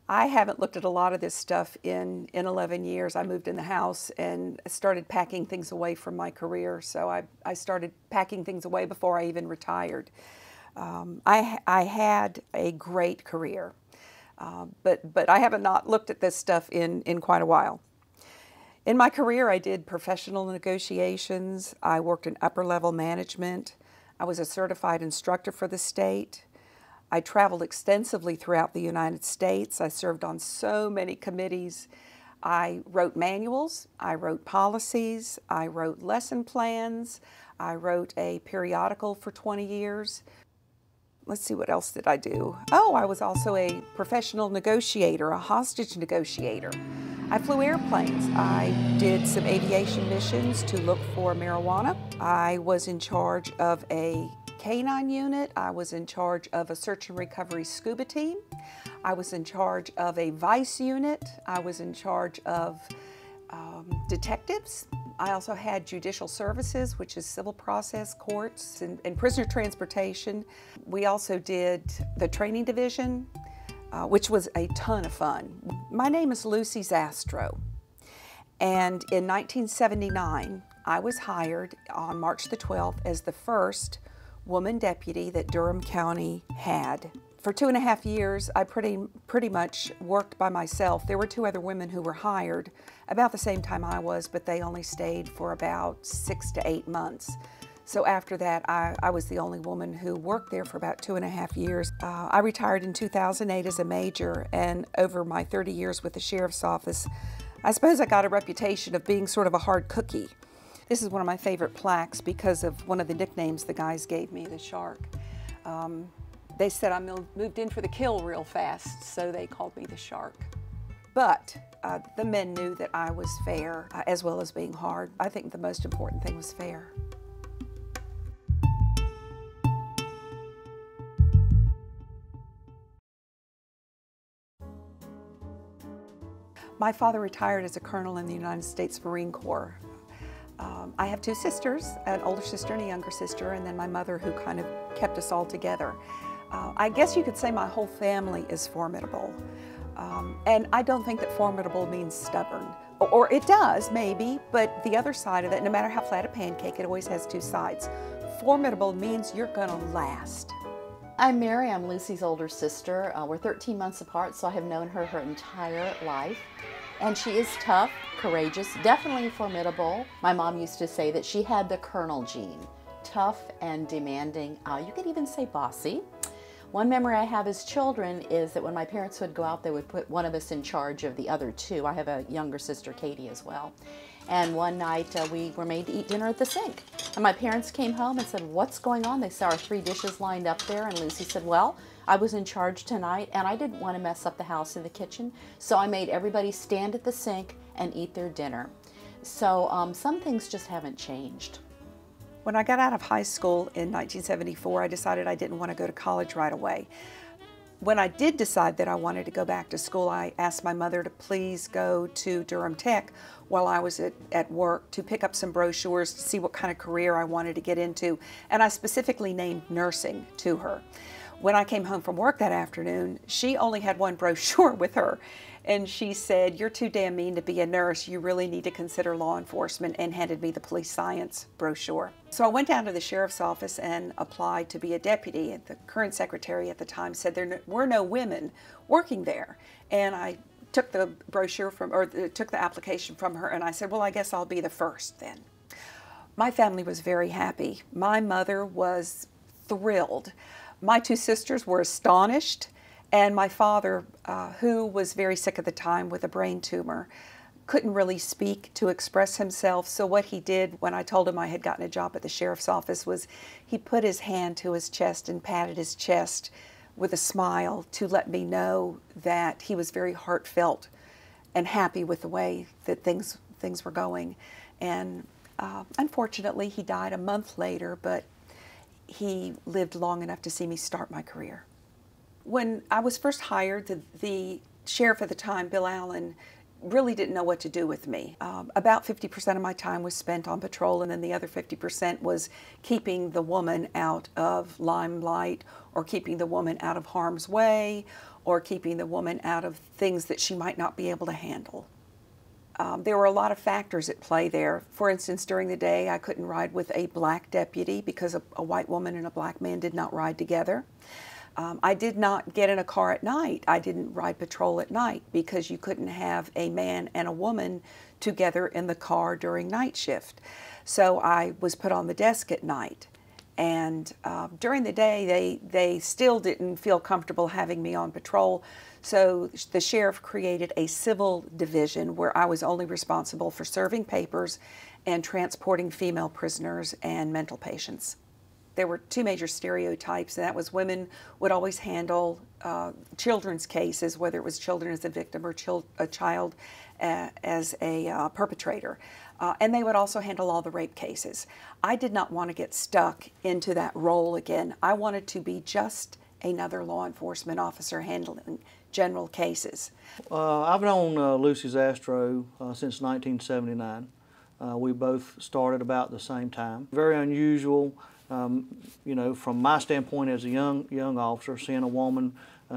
I haven't looked at a lot of this stuff in 11 years. I moved in the house and started packing things away from my career. So I started packing things away before I even retired. I had a great career, but I haven't not looked at this stuff in quite a while. In my career, I did professional negotiations. I worked in upper level management. I was a certified instructor for the state. I traveled extensively throughout the United States. I served on so many committees. I wrote manuals, I wrote policies, I wrote lesson plans, I wrote a periodical for 20 years. Let's see, what else did I do? Oh, I was also a professional negotiator, a hostage negotiator. I flew airplanes. I did some aviation missions to look for marijuana. I was in charge of a K-9 unit. I was in charge of a search and recovery scuba team. I was in charge of a vice unit. I was in charge of detectives. I also had judicial services, which is civil process courts and prisoner transportation. We also did the training division, which was a ton of fun. My name is Lucy Zastrow, and in 1979, I was hired on March the 12th as the first woman deputy that Durham County had. For 2.5 years, I pretty much worked by myself. There were 2 other women who were hired about the same time I was, but they only stayed for about 6 to 8 months. So after that, I was the only woman who worked there for about 2.5 years. I retired in 2008 as a major, and over my 30 years with the sheriff's office, I suppose I got a reputation of being sort of a hard cookie. This is one of my favorite plaques because of one of the nicknames the guys gave me, the Shark. They said I moved in for the kill real fast, so they called me the Shark. But the men knew that I was fair, as well as being hard. I think the most important thing was fair. My father retired as a colonel in the United States Marine Corps. I have 2 sisters, an older sister and a younger sister, and then my mother, who kind of kept us all together. I guess you could say my whole family is formidable. And I don't think that formidable means stubborn. Or it does, maybe, but the other side of it, no matter how flat a pancake, it always has 2 sides. Formidable means you're gonna last. I'm Mary. I'm Lucy's older sister. We're 13 months apart, so I have known her entire life. And she is tough, courageous, definitely formidable. My mom used to say that she had the colonel gene, tough and demanding. You could even say bossy. One memory I have as children is that when my parents would go out, they would put one of us in charge of the other 2. I have a younger sister, Katie, as well. And one night we were made to eat dinner at the sink. And my parents came home and said, "What's going on?" They saw our 3 dishes lined up there, and Lucy said, "Well, I was in charge tonight, and I didn't want to mess up the house in the kitchen, so I made everybody stand at the sink and eat their dinner." So some things just haven't changed. When I got out of high school in 1974, I decided I didn't want to go to college right away. When I did decide that I wanted to go back to school, I asked my mother to please go to Durham Tech while I was at work to pick up some brochures to see what kind of career I wanted to get into, and I specifically named nursing to her. When I came home from work that afternoon, she only had one brochure with her, and she said, "You're too damn mean to be a nurse. You really need to consider law enforcement," and handed me the police science brochure. So I went down to the sheriff's office and applied to be a deputy, and the current secretary at the time said there were no women working there. And I took the brochure took the application from her, and I said, "Well, I guess I'll be the first then." My family was very happy. My mother was thrilled. My 2 sisters were astonished, and my father, who was very sick at the time with a brain tumor, couldn't really speak to express himself. So what he did when I told him I had gotten a job at the sheriff's office was he put his hand to his chest and patted his chest with a smile to let me know that he was very heartfelt and happy with the way that things were going. And unfortunately, he died a month later, but he lived long enough to see me start my career. When I was first hired, the sheriff at the time, Bill Allen, really didn't know what to do with me. About 50% of my time was spent on patrol, and then the other 50% was keeping the woman out of limelight, or keeping the woman out of harm's way, or keeping the woman out of things that she might not be able to handle. There were a lot of factors at play there. For instance, during the day, I couldn't ride with a black deputy because a white woman and a black man did not ride together. I did not get in a car at night. I didn't ride patrol at night because you couldn't have a man and a woman together in the car during night shift. So I was put on the desk at night. And during the day, they still didn't feel comfortable having me on patrol. So the sheriff created a civil division where I was only responsible for serving papers and transporting female prisoners and mental patients. There were two major stereotypes, and that was women would always handle children's cases, whether it was children as a victim or a child as a perpetrator. And they would also handle all the rape cases. I did not want to get stuck into that role again. I wanted to be just another law enforcement officer handling general cases. I've known Lucy Zastrow since 1979. We both started about the same time. Very unusual, you know, from my standpoint as a young officer, seeing a woman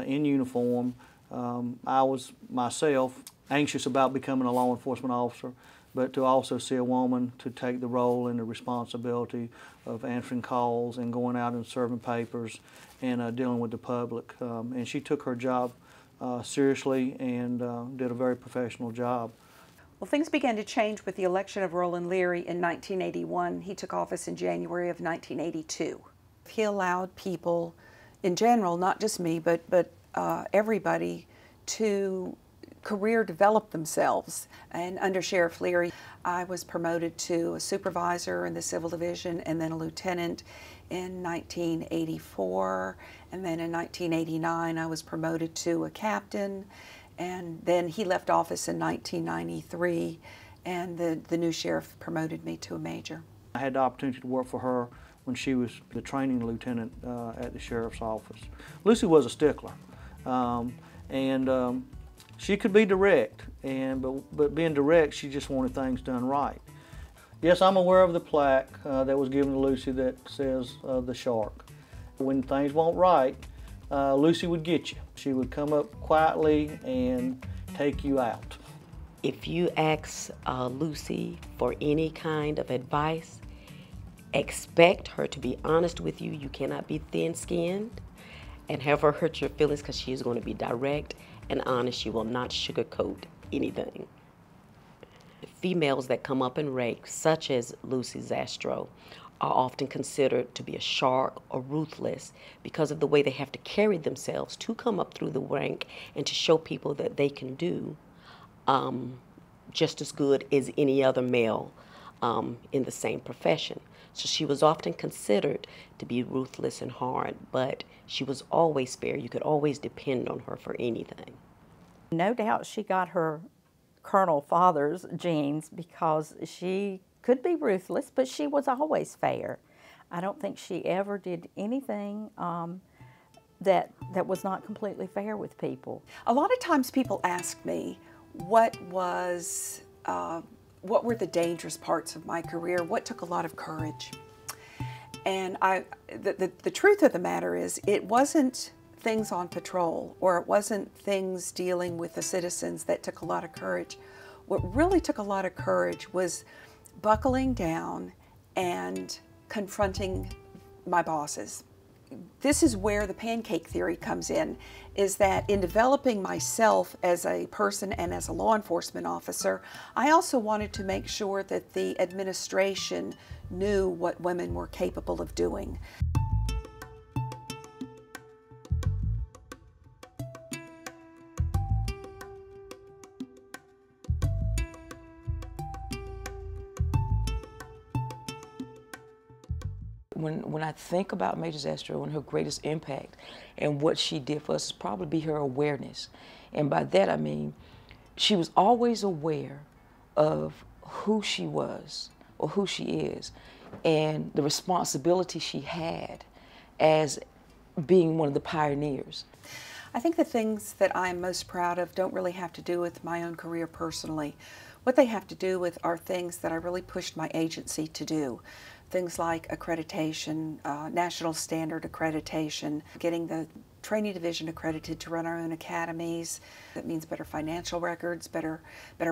in uniform. I was myself anxious about becoming a law enforcement officer, but to also see a woman to take the role and the responsibility of answering calls and going out and serving papers and dealing with the public. And she took her job seriously and did a very professional job. Well, things began to change with the election of Roland Leary in 1981. He took office in January of 1982. He allowed people in general, not just me, but everybody, to career develop themselves. And under Sheriff Leary, I was promoted to a supervisor in the civil division and then a lieutenant in 1984. And then in 1989, I was promoted to a captain. And then he left office in 1993, and the new sheriff promoted me to a major. I had the opportunity to work for her when she was the training lieutenant at the sheriff's office. Lucy was a stickler, and she could be direct, but being direct, she just wanted things done right. Yes, I'm aware of the plaque that was given to Lucy that says the shark. When things weren't right, Lucy would get you. She would come up quietly and take you out. If you ask Lucy for any kind of advice, expect her to be honest with you. You cannot be thin-skinned and have her hurt your feelings, because she is going to be direct and honest. She will not sugarcoat anything. Females that come up in ranks, such as Lucy Zastrow, are often considered to be a shark or ruthless because of the way they have to carry themselves to come up through the rank and to show people that they can do just as good as any other male in the same profession. So she was often considered to be ruthless and hard, but she was always fair. You could always depend on her for anything. No doubt she got her Colonel father's genes, because she could be ruthless, but she was always fair. I don't think she ever did anything that was not completely fair with people. A lot of times people ask me what were the dangerous parts of my career, what took a lot of courage. And the truth of the matter is, it wasn't things on patrol, or it wasn't things dealing with the citizens that took a lot of courage. What really took a lot of courage was buckling down and confronting my bosses. This is where the pancake theory comes in, is that in developing myself as a person and as a law enforcement officer, I also wanted to make sure that the administration knew what women were capable of doing. When I think about Major Zastrow and her greatest impact and what she did for us, is probably be her awareness. And by that I mean, she was always aware of who she was or who she is and the responsibility she had as being one of the pioneers. I think the things that I'm most proud of don't really have to do with my own career personally. What they have to do with are things that I really pushed my agency to do. Things like accreditation, national standard accreditation, getting the training division accredited to run our own academies. That means better financial records, better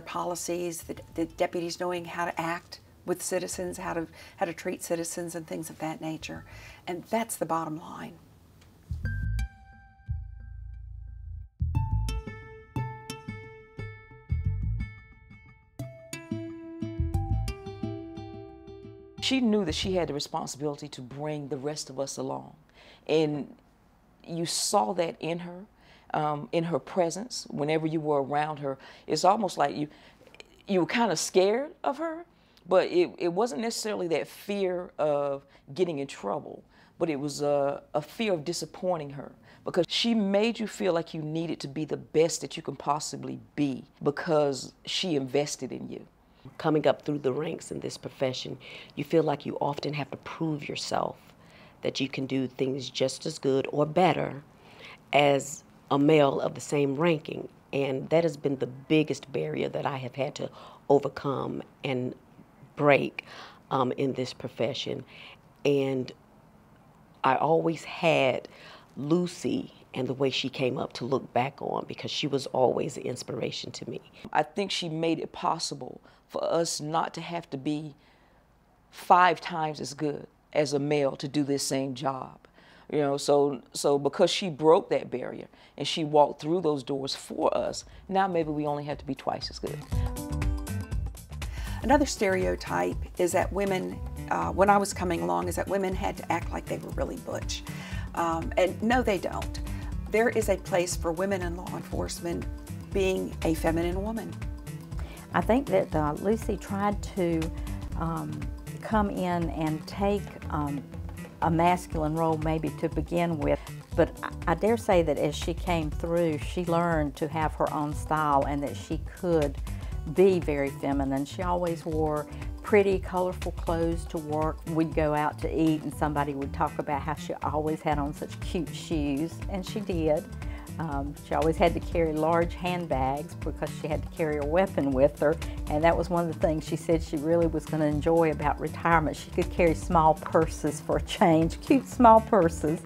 policies, the deputies knowing how to act with citizens, how to treat citizens and things of that nature. And that's the bottom line. She knew that she had the responsibility to bring the rest of us along. And you saw that in her presence. Whenever you were around her, it's almost like you were kind of scared of her, but it wasn't necessarily that fear of getting in trouble, but it was a fear of disappointing her, because she made you feel like you needed to be the best that you can possibly be because she invested in you. Coming up through the ranks in this profession, you feel like you often have to prove yourself, that you can do things just as good or better as a male of the same ranking. And that has been the biggest barrier that I have had to overcome and break in this profession. And I always had Lucy and the way she came up to look back on, because she was always an inspiration to me. I think she made it possible for us not to have to be 5 times as good as a male to do this same job. You know, so because she broke that barrier and she walked through those doors for us, now maybe we only have to be twice as good. Another stereotype is that women, when I was coming along, is that women had to act like they were really butch. And no, they don't. There is a place for women in law enforcement being a feminine woman. I think that Lucy tried to come in and take a masculine role maybe to begin with, but I dare say that as she came through, she learned to have her own style and that she could be very feminine. She always wore pretty, colorful clothes to work. We'd go out to eat and somebody would talk about how she always had on such cute shoes, and she did. She always had to carry large handbags because she had to carry a weapon with her, and that was one of the things she said she really was going to enjoy about retirement. She could carry small purses for a change, cute small purses.